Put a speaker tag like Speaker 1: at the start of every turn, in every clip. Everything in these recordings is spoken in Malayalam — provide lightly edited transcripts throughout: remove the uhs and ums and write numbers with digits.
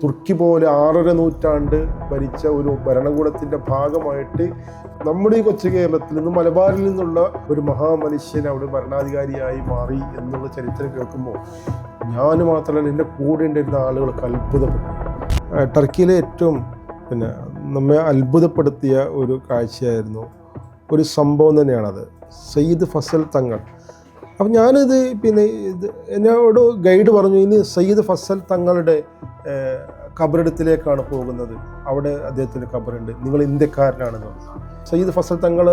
Speaker 1: തുർക്കി പോലെ 6.5 നൂറ്റാണ്ട് ഭരിച്ച ഒരു ഭരണകൂടത്തിൻ്റെ ഭാഗമായിട്ട് നമ്മുടെ ഈ കൊച്ചു കേരളത്തിൽ നിന്ന് മലബാറിൽ നിന്നുള്ള ഒരു മഹാമനുഷ്യൻ അവിടെ ഭരണാധികാരിയായി മാറി എന്നുള്ള ചരിത്രം കേൾക്കുമ്പോൾ ഞാൻ മാത്രമല്ല എൻ്റെ കൂടെ ഉണ്ടായിരുന്ന ആളുകൾക്ക് അത്ഭുതപ്പെട്ടു. ടർക്കിയിലെ ഏറ്റവും നമ്മെ അത്ഭുതപ്പെടുത്തിയ ഒരു കാഴ്ചയായിരുന്നു, ഒരു സംഭവം തന്നെയാണത്. സയ്യിദ് ഫസൽ തങ്ങൾ. അപ്പം ഞാനിത് എന്നോട് ഗൈഡ് പറഞ്ഞു, ഇനി സയ്യിദ് ഫസൽ തങ്ങളുടെ ഖബറിടത്തിലേക്കാണ് പോകുന്നത്, അവിടെ അദ്ദേഹത്തിൻ്റെ ഖബറുണ്ട്, നിങ്ങൾ ഇന്ത്യക്കാരനാണെന്ന് പറഞ്ഞു. സയ്യിദ് ഫസൽ തങ്ങൾ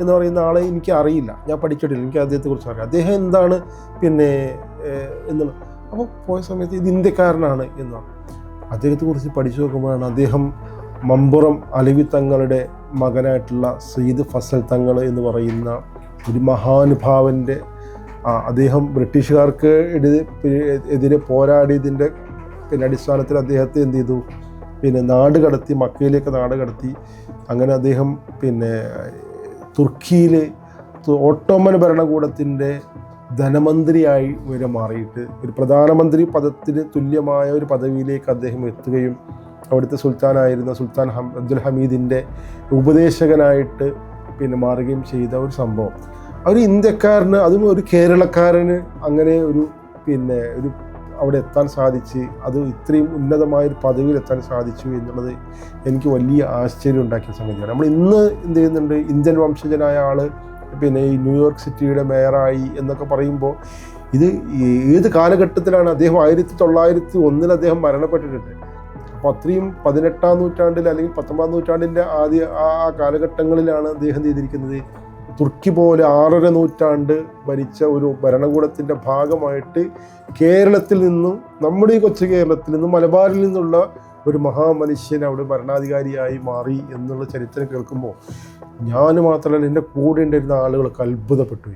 Speaker 1: എന്ന് പറയുന്ന ആളെ എനിക്ക് അറിയില്ല, ഞാൻ പഠിച്ചിട്ടില്ല, എനിക്ക് അദ്ദേഹത്തെക്കുറിച്ച് അറിയാം. അദ്ദേഹം എന്താണ് എന്നുള്ള അപ്പോൾ പോയ സമയത്ത് ഇത് ഇന്ത്യക്കാരനാണ് എന്ന് പറഞ്ഞു. അദ്ദേഹത്തെക്കുറിച്ച് പഠിച്ചു നോക്കുമ്പോഴാണ് അദ്ദേഹം മമ്പുറം അലവി തങ്ങളുടെ മകനായിട്ടുള്ള സയ്യിദ് ഫസൽ തങ്ങൾ എന്ന് പറയുന്ന ഒരു മഹാനുഭാവൻ്റെ അദ്ദേഹം ബ്രിട്ടീഷുകാർക്ക് എതിരെ പോരാടിയതിൻ്റെ അടിസ്ഥാനത്തിൽ അദ്ദേഹത്തെ എന്ത് ചെയ്തു, നാട് കടത്തി, മക്കയിലേക്ക് നാട് കടത്തി. അങ്ങനെ അദ്ദേഹം തുർക്കിയിൽ ഓട്ടോമൻ ഭരണകൂടത്തിൻ്റെ ധനമന്ത്രിയായി വരെ മാറിയിട്ട് ഒരു പ്രധാനമന്ത്രി പദത്തിന് തുല്യമായ ഒരു പദവിയിലേക്ക് അദ്ദേഹം എത്തുകയും അവിടുത്തെ സുൽത്താനായിരുന്ന സുൽത്താൻ അബ്ദുൽ ഹമീദിൻ്റെ ഉപദേശകനായിട്ട് മാറുകയും ചെയ്ത ഒരു സംഭവം. ഒരു ഇന്ത്യക്കാരന്, അതും ഒരു കേരളക്കാരന് അങ്ങനെ ഒരു അവിടെ എത്താൻ സാധിച്ച്, അത് ഇത്രയും ഉന്നതമായൊരു പദവിയിൽ എത്താൻ സാധിച്ചു എന്നുള്ളത് എനിക്ക് വലിയ ആശ്ചര്യം ഉണ്ടാക്കിയ സംഗതിയാണ്. നമ്മൾ ഇന്ന് എന്ത് ചെയ്യുന്നുണ്ട്, ഇന്ത്യൻ വംശജനായ ആൾ ഈ ന്യൂയോർക്ക് സിറ്റിയുടെ മേയറായി എന്നൊക്കെ പറയുമ്പോൾ ഇത് ഏത് കാലഘട്ടത്തിലാണ്? അദ്ദേഹം 1901 അദ്ദേഹം മരണപ്പെട്ടിട്ടുണ്ട്. അപ്പോൾ അത്രയും 18-ാം നൂറ്റാണ്ടിൽ അല്ലെങ്കിൽ 19-ാം നൂറ്റാണ്ടിൻ്റെ ആ കാലഘട്ടങ്ങളിലാണ് അദ്ദേഹം ചെയ്തിരിക്കുന്നത്. തുർക്കി പോലെ 6.5 നൂറ്റാണ്ട് ഭരിച്ച ഒരു ഭരണകൂടത്തിൻ്റെ ഭാഗമായിട്ട് കേരളത്തിൽ നിന്നും, നമ്മുടെ ഈ കൊച്ചു കേരളത്തിൽ നിന്നും മലബാറിൽ നിന്നുള്ള ഒരു മഹാമനുഷ്യൻ അവിടെ ഭരണാധികാരിയായി മാറി എന്നുള്ള ചരിത്രം കേൾക്കുമ്പോൾ ഞാൻ മാത്രമല്ല എൻ്റെ കൂടെ ഉണ്ടായിരുന്ന ആളുകൾക്ക് അത്ഭുതപ്പെട്ടു.